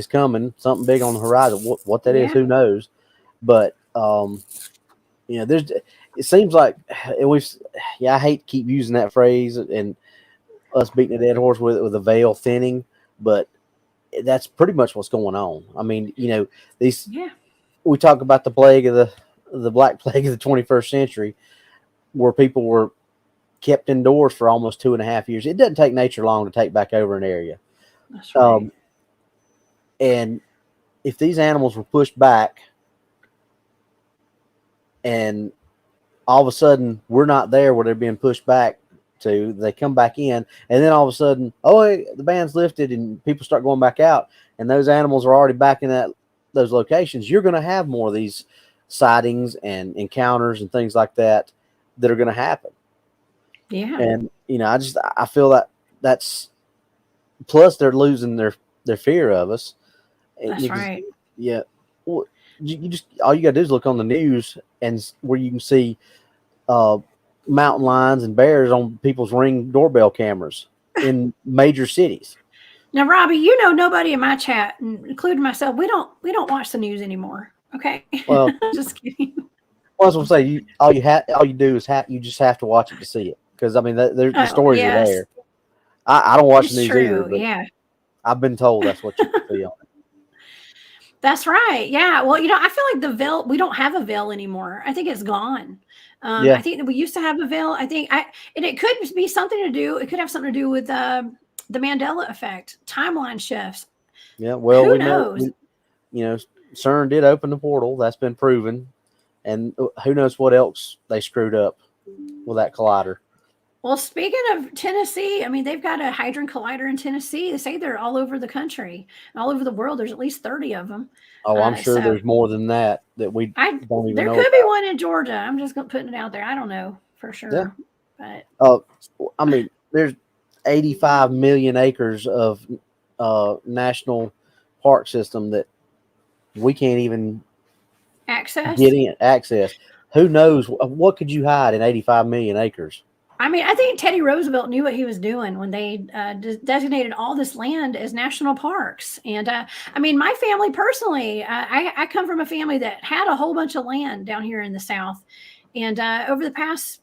coming, something big on the horizon. What that is, who knows? But it seems like I hate to keep using that phrase and us beating a dead horse with a veil thinning, but that's pretty much what's going on. I mean, we talk about the plague of the Black Plague of the 21st century, where people were kept indoors for almost 2.5 years. It doesn't take nature long to take back over an area. That's right. And if these animals were pushed back and all of a sudden we're not there where they're being pushed back to, they come back in, and then all of a sudden, hey, the ban's lifted and people start going back out, and those animals are already back in those locations, you're going to have more of these sightings and encounters and things like that are going to happen. Yeah. And, I feel that's, plus they're losing their fear of us. That's right. Yeah. Well, you just, all you got to do is look on the news and where you can see mountain lions and bears on people's Ring doorbell cameras in major cities. Now, Robby, nobody in my chat, including myself, we don't watch the news anymore. Okay. Well, just kidding. Well, I was gonna say, all you do is you just have to watch it to see it, because I mean the stories are there. I don't watch the news either, but I've been told that's what you can see on it. That's right. Yeah. Well, I feel like the veil, we don't have a veil anymore. I think it's gone. I think that we used to have a veil. I think and it could be something to do. It could have something to do with the Mandela effect, timeline shifts. Yeah. Well, who knows? CERN did open the portal. That's been proven. And who knows what else they screwed up with that collider. Well, speaking of Tennessee, I mean, they've got a Hadron Collider in Tennessee. They say they're all over the country, all over the world. There's at least 30 of them. Oh, I'm sure there's more than that we don't even there know. There could be one in Georgia. I'm just putting it out there. I don't know for sure. Yeah. But I mean, there's 85 million acres of national park system that we can't even access. Who knows what could you hide in 85 million acres? I mean, I think Teddy Roosevelt knew what he was doing when they designated all this land as national parks. And I mean, my family personally, I come from a family that had a whole bunch of land down here in the South. And over the past,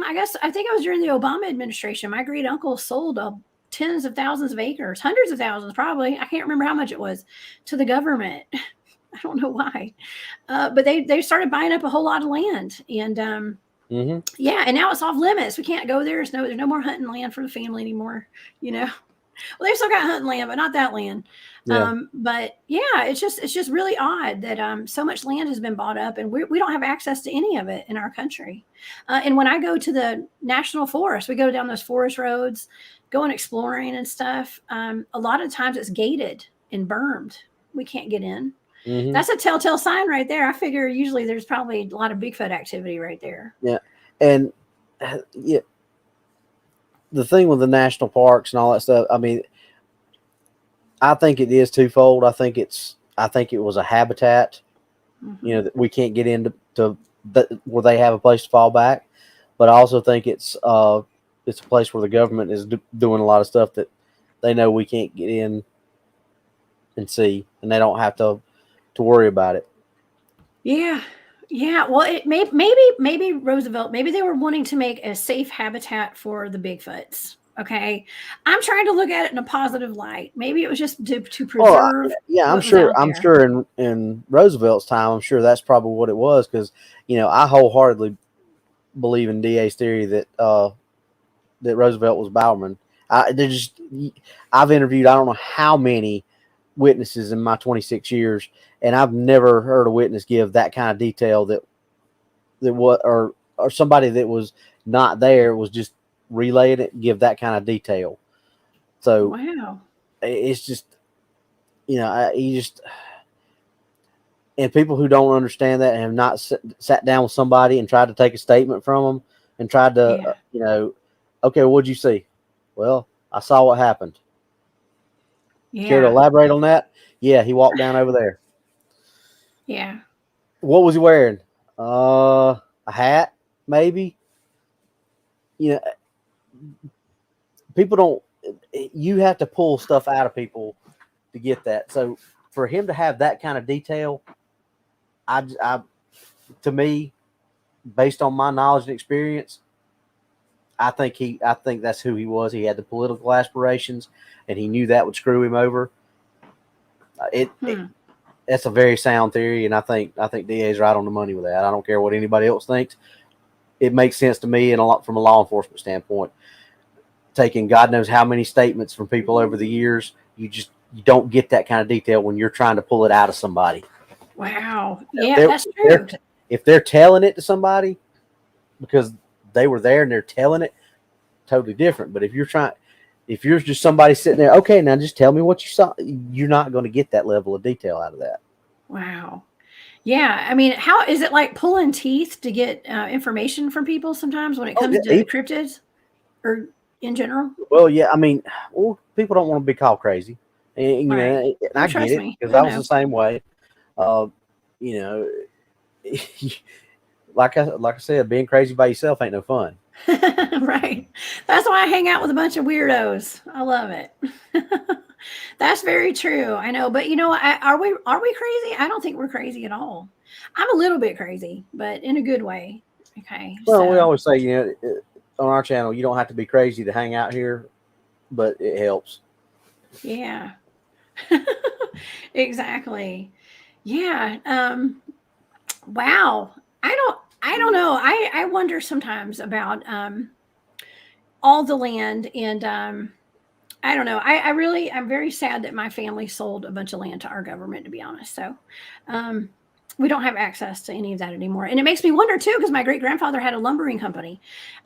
I think it was during the Obama administration, my great uncle sold tens of thousands of acres, hundreds of thousands probably. I can't remember how much it was to the government. I don't know why, but they started buying up a whole lot of land. And yeah, and now it's off limits. We can't go there. There's no more hunting land for the family anymore. You know, well, they've still got hunting land, but not that land. Yeah. But yeah, it's just really odd that so much land has been bought up, and we don't have access to any of it in our country. And when I go to the national forest, we go down those forest roads, going exploring and stuff. A lot of times it's gated and bermed. We can't get in. That's a telltale sign right there. I figure usually there's probably a lot of Bigfoot activity right there. Yeah. And yeah, the thing with the national parks and all that stuff, I mean, I think it is twofold. I think it was a habitat, you know, that we can't get into where they have a place to fall back. But I also think it's a place where the government is doing a lot of stuff that they know we can't get in and see, and they don't have to worry about it. Yeah. Yeah. Well, maybe Roosevelt, maybe they were wanting to make a safe habitat for the Bigfoots. Okay. I'm trying to look at it in a positive light. Maybe it was just to preserve. Yeah, I'm sure. I'm sure in Roosevelt's time, I'm sure that's probably what it was. Cause you know, I wholeheartedly believe in DA's theory that, that Roosevelt was Bowerman. I've interviewed, I don't know how many witnesses in my 26 years, and I've never heard a witness give that kind of detail that what or somebody that was not there was just relaying it, give that kind of detail. So wow, it's just, you know, and people who don't understand that and have not sat down with somebody and tried to take a statement from them and tried to, you know, okay, what'd you see? Well, I saw what happened. Yeah. Care to elaborate on that? Yeah, he walked down over there. Yeah. What was he wearing? A hat, maybe. You know, people don't. You have to pull stuff out of people to get that. So for him to have that kind of detail, to me, based on my knowledge and experience, I think that's who he was. He had the political aspirations, and he knew that would screw him over. That's a very sound theory, and I think DA's right on the money with that. I don't care what anybody else thinks. It makes sense to me, and from a law enforcement standpoint. Taking God knows how many statements from people over the years, you don't get that kind of detail when you're trying to pull it out of somebody. Wow. Yeah, that's true. If they're telling it to somebody because they were there and they're telling it, totally different. But if you're just somebody sitting there, okay, now just tell me what you saw, you're not going to get that level of detail out of that. Wow. Yeah. I mean, how is it like pulling teeth to get information from people sometimes when it comes to cryptids or in general? Well, yeah. I mean, people don't want to be called crazy. And, you know, and I get it because I was the same way. You know, like I said, being crazy by yourself ain't no fun. Right. That's why I hang out with a bunch of weirdos. I love it. That's very true. I know, but you know, are we crazy? I don't think we're crazy at all. I'm a little bit crazy, but in a good way. Okay. Well, we always say, you know, on our channel, you don't have to be crazy to hang out here, but it helps. Yeah. Exactly. Yeah. Wow. I don't know. I wonder sometimes about all the land, and I don't know. I'm very sad that my family sold a bunch of land to our government, to be honest. So we don't have access to any of that anymore. And it makes me wonder too, because my great grandfather had a lumbering company.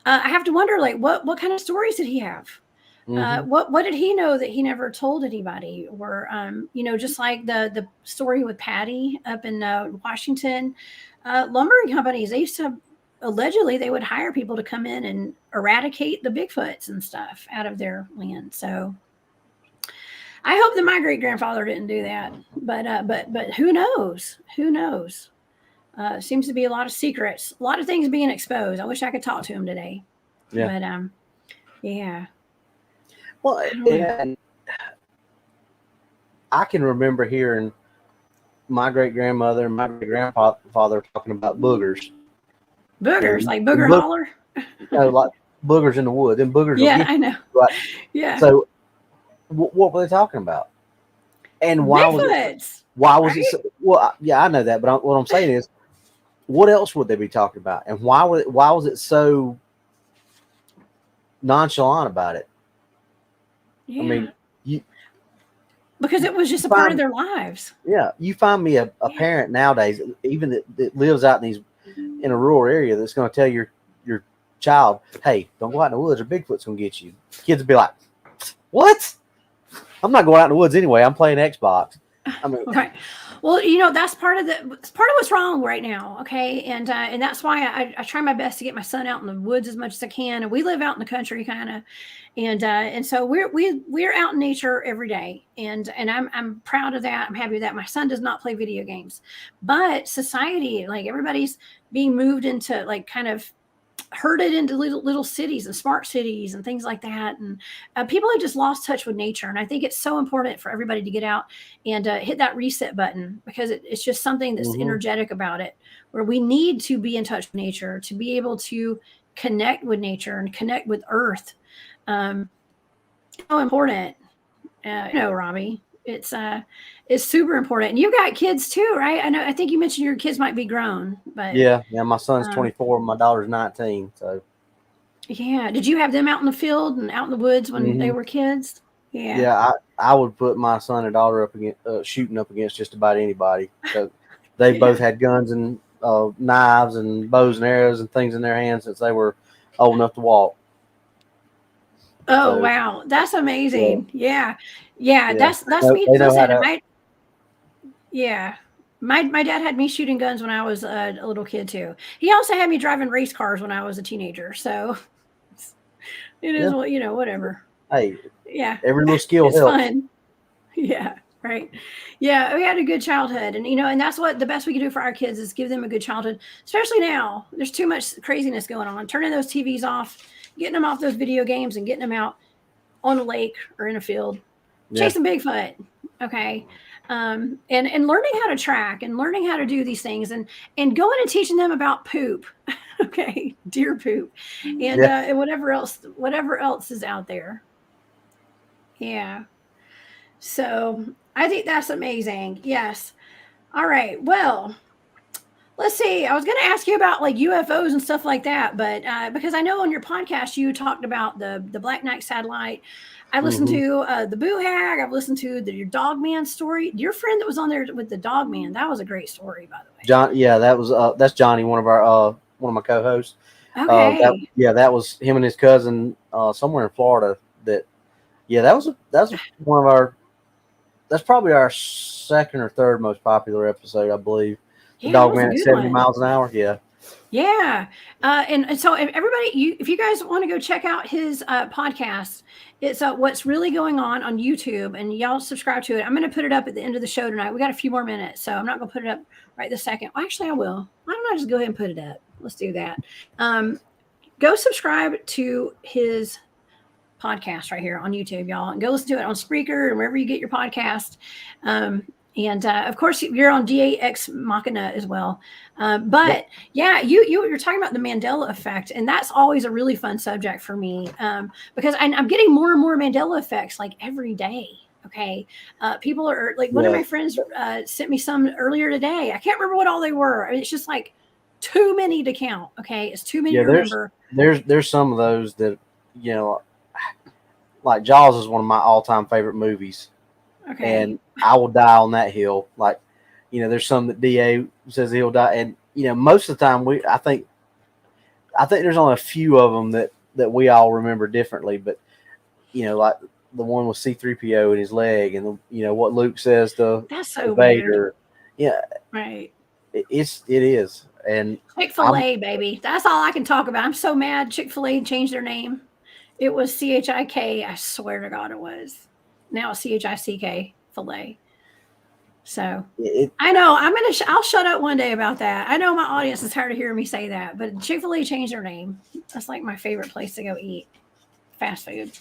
I have to wonder, like, what kind of stories did he have? What did he know that he never told anybody? Or you know, just like the story with Patty up in Washington, lumbering companies, they used to allegedly they would hire people to come in and eradicate the Bigfoots and stuff out of their land. So I hope that my great grandfather didn't do that, but who knows? Who knows? Seems to be a lot of secrets, a lot of things being exposed. I wish I could talk to him today. Yeah. But yeah. Well, I don't know. and I can remember hearing my great grandmother and my great grandfather talking about boogers. Boogers, And like booger holler. like boogers in the wood. And boogers will Yeah, get I know. you. Right? Yeah. So, what were they talking about? And why was it? Bigfoots, Why was it? right? So, well, yeah, I know that, but what I'm saying is, what else would they be talking about? And why was it so nonchalant about it? I Yeah. mean, you Because it was just a part of find their lives. yeah, you find me a Yeah. parent nowadays, even that lives out in a rural area, that's going to tell your child, hey, don't go out in the woods or Bigfoot's going to get you. Kids will be like, what? I'm not going out in the woods anyway. I'm playing Xbox. I mean, Right. Well, that's part of what's wrong right now. Okay. And that's why I try my best to get my son out in the woods as much as I can. And we live out in the country kind of. And so we're out in nature every day. And I'm proud of that. I'm happy with that. My son does not play video games, but society, like everybody's being moved into like kind of herded into little cities and smart cities and things like that. And people have just lost touch with nature. And I think it's so important for everybody to get out and hit that reset button, because it's just something that's mhm. energetic about it, where we need to be in touch with nature to be able to connect with nature and connect with earth. So important. Robbie, it's super important. And you've got kids too, right? I think you mentioned your kids might be grown, but Yeah. My son's um, 24, my daughter's 19. So, yeah. Did you have them out in the field and out in the woods when they mhm. were kids? Yeah. Yeah, I would put my son and daughter up against shooting up against just about anybody. So they both Yeah. had guns and knives and bows and arrows and things in their hands since they were old enough to walk. Oh, So wow. That's yeah, amazing. Yeah. Yeah. yeah, That's me. they know how Listen, to. yeah. My dad had me shooting guns when I was a little kid too. He also had me driving race cars when I was a teenager. So it is Yeah, what, whatever. hey, Yeah. every little skill It's helps. fun. Yeah, right. Yeah, we had a good childhood, and that's what the best we can do for our kids is give them a good childhood. Especially now, there's too much craziness going on. Turning those TVs off, getting them off those video games, and getting them out on a lake or in a field, Yeah, chasing Bigfoot. Okay, and learning how to track and learning how to do these things, and going and teaching them about poop. Okay, deer poop, yeah. and whatever else is out there. Yeah. So I think that's amazing. Yes. All right. Well, let's see. I was going to ask you about like UFOs and stuff like that, but because I know on your podcast you talked about the Black Knight satellite. I listened Hmm. to the Boo Hag. I've listened to your Dog Man story. Your friend that was on there with the Dog Man, that was a great story, by the John, yeah, that's Johnny, one of my co-hosts. way. Okay. That was him and his cousin somewhere in Florida. That yeah, that was one of our. That's probably our second or third most popular episode, I believe. The Yeah, that dog was a man at good 70 one. miles an hour. Yeah. Yeah. And so everybody, if you guys want to go check out his podcast, it's What's Really Going On YouTube, and y'all subscribe to it. I'm going to put it up at the end of the show tonight. We got a few more minutes, so I'm not going to put it up right this second. Well, actually, I will. Why don't I just go ahead and put it up? Let's do that. Go subscribe to his podcast right here on YouTube, y'all, and go listen to it on Spreaker and wherever you get your podcast. Um, and of course, you're on DAX Machina as well. Yep. But yeah, you're talking about the Mandela effect, and that's always a really fun subject for me because I'm getting more and more Mandela effects like every day. Okay, people are like one of Yeah. my friends sent me some earlier today. I can't remember what all they were. I mean, it's just like too many to count. Okay, it's too many Yeah. to remember. There's some of those that you know, like Jaws is one of my all-time favorite movies, Okay, and I will die on that hill. Like, there's some that DA says he'll die, and most of the time I think there's only a few of them that we all remember differently, but like the one with C-3PO in his leg, and what Luke says to that's so weird. Vader. Yeah, Right. it is, and I'm Chick-fil-A, baby. That's all I can talk about. I'm so mad Chick-fil-A changed their name. It was CHIK. I swear to God it was. Now it's CHICK, filet. So It, I know I'll shut up one day about that. I know my audience is tired of hearing me say that, but Chick-fil-A changed their name. That's like my favorite place to go eat fast food.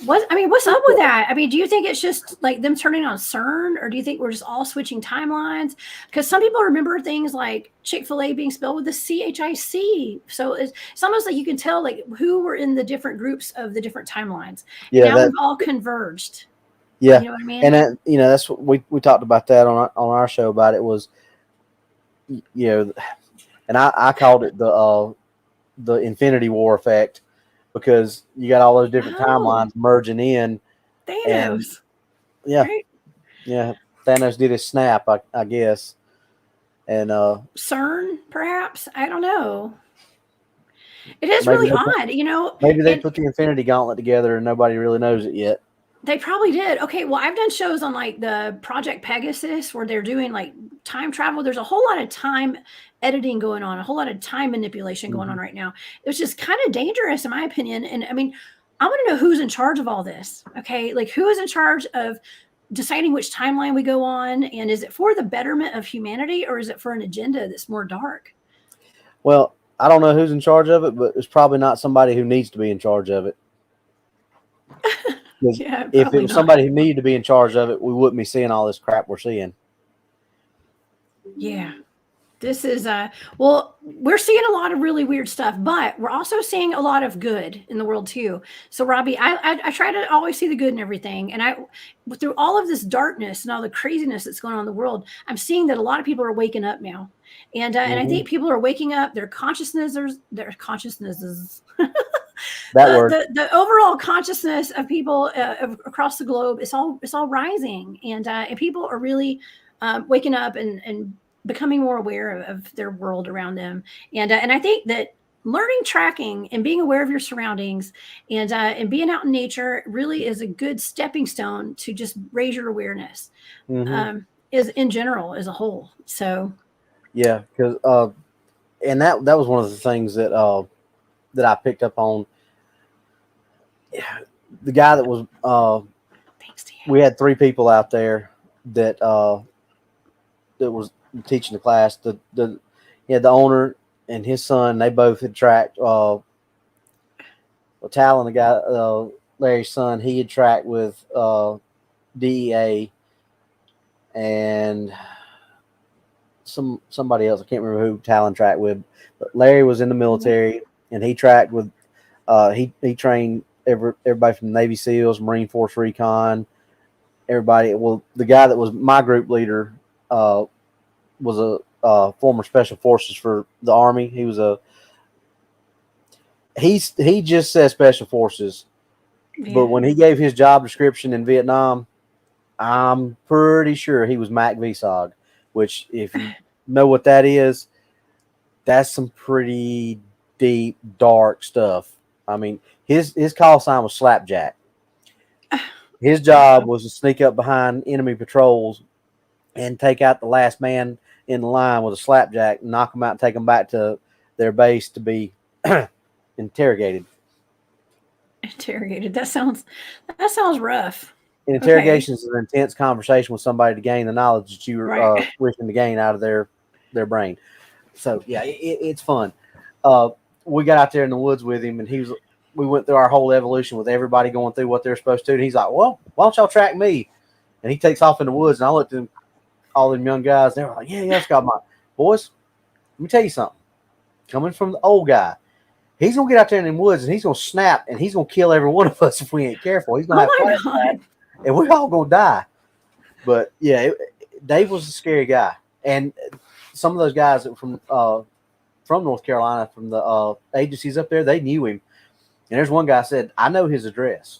What's up with that? I mean, do you think it's just like them turning on CERN, or do you think we're just all switching timelines? Because some people remember things like Chick-fil-A being spelled with a CHIC. So it's almost like you can tell like who were in the different groups of the different timelines. yeah, Now we've all converged. yeah, You know what I mean? and that, that's what we talked about that on our show about it was, and I called it the Infinity War effect, because you got all those different timelines merging in, and Thanos. yeah, Right? yeah, Thanos did his snap, I guess, and CERN, perhaps? I don't know. It is maybe really odd, maybe they and put the Infinity Gauntlet together and nobody really knows it yet. they probably did. Okay, well, I've done shows on like the Project Pegasus where they're doing like time travel. There's a whole lot of time editing going on, a whole lot of time manipulation going on right now. It was just kind of dangerous, in my opinion. And I mean, I want to know who's in charge of all this. Okay, like who is in charge of deciding which timeline we go on, and is it for the betterment of humanity, or is it for an agenda that's more dark? Well, I don't know who's in charge of it, but it's probably not somebody who needs to be in charge of it. Yeah, If it probably was not. somebody who needed to be in charge of it, we wouldn't be seeing all this crap we're seeing. Yeah. This is well, we're seeing a lot of really weird stuff, but we're also seeing a lot of good in the world too. So Robby, I try to always see the good in everything, and through all of this darkness and all the craziness that's going on in the world, I'm seeing that a lot of people are waking up now, and I think people are waking up. Their consciousnesses, That word. the overall consciousness of people across the globe is all rising, and people are really waking up and becoming more aware of their world around them. And I think that learning tracking and being aware of your surroundings and being out in nature really is a good stepping stone to just raise your awareness, is in general as a whole. So yeah, because and that was one of the things that that I picked up on. The guy that was thanks to you. we had 3 people out there that that was teaching the class. The owner and his son, they both had tracked Talon, the guy, Larry's son, he had tracked with DEA and somebody else. I can't remember who Talon tracked with, but Larry was in the military and he tracked with he trained everybody from the Navy SEALs, Marine Force Recon, everybody. Well, the guy that was my group leader was a former Special Forces for the Army. He was he just said Special Forces, but when he gave his job description in Vietnam, I'm pretty sure he was Mac VSOG, which, if you know what that is, that's some pretty deep, dark stuff. I mean, his call sign was Slapjack. His job was to sneak up behind enemy patrols and take out the last man in the line with a slapjack, knock them out, and take them back to their base to be interrogated. Interrogated. That sounds rough. An interrogation is an intense conversation with somebody to gain the knowledge that you were wishing to gain out of their brain. So yeah, it's fun. We got out there in the woods with him, and we went through our whole evolution with everybody going through what they're supposed to do. And he's like, "Well, why don't y'all track me?" And he takes off in the woods, and I looked at him, all them young guys. They were like, "Yeah, Scott, my boys. Let me tell you something. Coming from the old guy, he's gonna get out there in the woods and he's gonna snap and he's gonna kill every one of us if we ain't careful. He's gonna have flashbacks, and we're all gonna die." But yeah, Dave was a scary guy, and some of those guys from North Carolina, from the agencies up there, they knew him. And there's one guy said, "I know his address,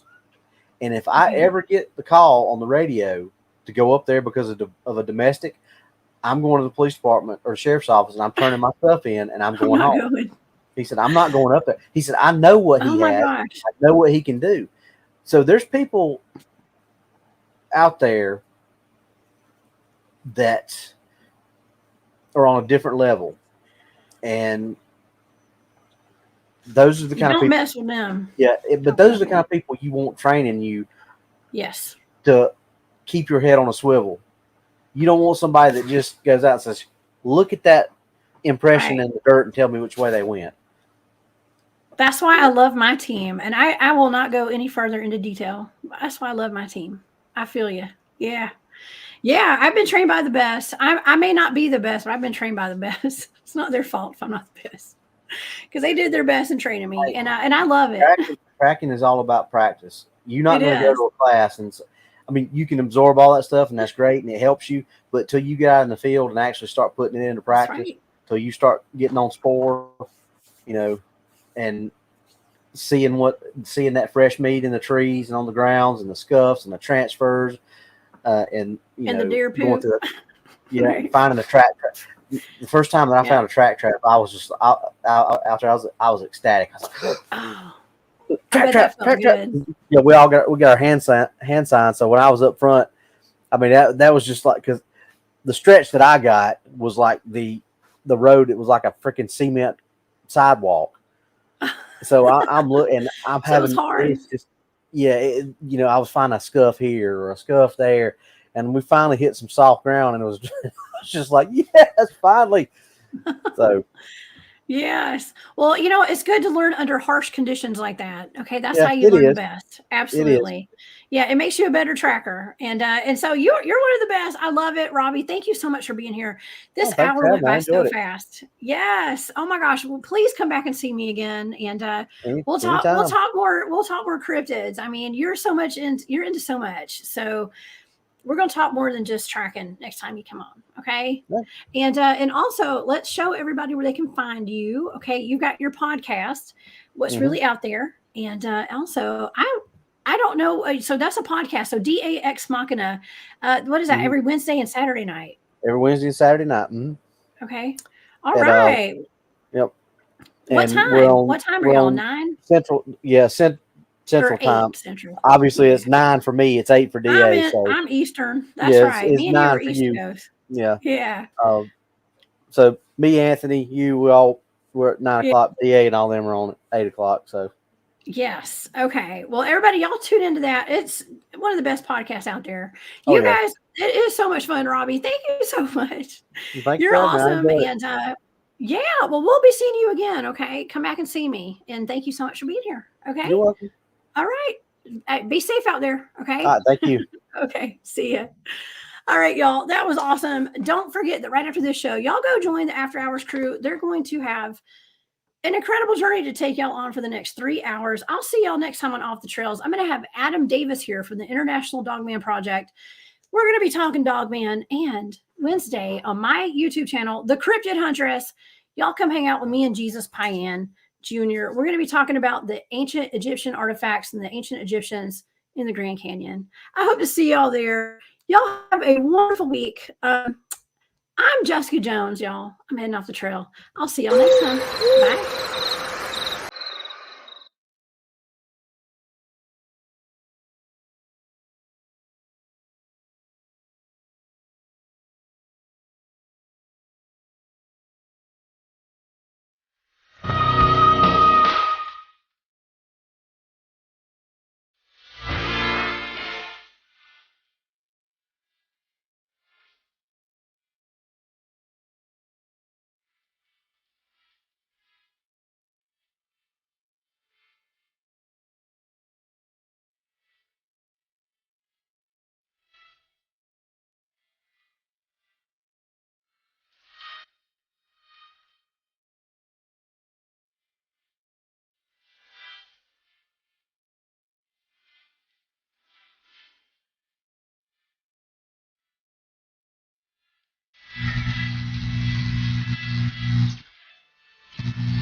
and if I ever get the call on the radio to go up there because of a domestic, I'm going to the police department or sheriff's office, and I'm turning my stuff in, and I'm going home." He said, "I'm not going up there." He said, "I know what he has. I know what he can do." So there's people out there that are on a different level, and those are the kind of people. Don't mess with them. Yeah, but those are the kind of people you want training you. Yes. To keep your head on a swivel You don't want somebody that just goes out and says, "Look at that impression Right. in the dirt and tell me which way they went." That's why I love my team, and I will not go any further into detail. That's why I love my team. I feel you. Yeah. Yeah, I've been trained by the best. I may not be the best, but I've been trained by the best. It's not their fault if I'm not the best, because they did their best in training me, and I love it. Tracking is all about practice. You're not It going to go is. to a class and, I mean, you can absorb all that stuff and that's great and it helps you, but till you get out in the field and actually start putting it into That's practice, right. till you start getting on spore, you know, and seeing that fresh meat in the trees and on the grounds and the scuffs and the transfers, and And the deer going poop. through, Right. finding a track. The first time that I Yeah. found a track trap, I was just out there. I was ecstatic. I was like, Oh, trap, that felt trap, trap. good. Yeah, we got our hand sign. So when I was up front, I mean that was just like, because the stretch that I got was like the road. It was like a freaking cement sidewalk. So I'm looking. I'm So it was having. hard. It's just, yeah. I was finding a scuff here or a scuff there, and we finally hit some soft ground, and it was, it was just like, yes, finally. So Yes. Well, it's good to learn under harsh conditions like that. Okay, that's yeah, how you it learn the is. best. It is. Absolutely. Yeah, it makes you a better tracker. And so you're one of the best. I love it, Robby. Thank you so much for being here. Oh, This thanks hour for having went me. I by so enjoyed it. fast. Yes. Oh my gosh. Well, please come back and see me again. And we'll Anytime. talk more. We'll talk more cryptids. I mean, you're into so much. So we're going to talk more than just tracking next time you come on. Okay. Yeah. And also let's show everybody where they can find you. Okay. You've got your podcast, what's Mm-hmm. really out there. And also I don't know. So that's a podcast. So DAX Machina. What is that? Mm-hmm. Every Wednesday and Saturday night. Every Wednesday and Saturday night. Mm-hmm. Okay. All At right. yep. What And time? What time are we're y'all? on 9 Central. Yeah, or Central 8 time. Central? Obviously, Okay. it's 9 for me. It's 8 for DA. So I'm Eastern. That's yeah, right. it's Me and you 9 are for East you. Coast. Yeah. Yeah. So me, Anthony, we're at 9 o'clock. DA and all them are on at 8 o'clock. So Yes. Okay. Well, everybody, y'all tune into that. It's one of the best podcasts out there. oh You yeah. guys, it is so much fun, Robby. Thank you so much. Thanks You're for having me. I awesome. enjoyed it. And yeah, well, we'll be seeing you again. Okay. Come back and see me. And thank you so much for being here. Okay. You're welcome. All right. Be safe out there. Okay. All right, thank you. Okay. See ya. All right, y'all. That was awesome. Don't forget that right after this show, y'all go join the After Hours crew. They're going to have an incredible journey to take y'all on for the next 3 hours. I'll see y'all next time on Off the Trails. I'm going to have Adam Davis here from the International Dogman Project. We're going to be talking Dogman, and Wednesday on my YouTube channel, The Cryptid Huntress, y'all come hang out with me and Jesus Payan Jr. We're going to be talking about the ancient Egyptian artifacts and the ancient Egyptians in the Grand Canyon. I hope to see y'all there. Y'all have a wonderful week. I'm Jessica Jones, y'all. I'm heading off the trail. I'll see y'all next time. Bye.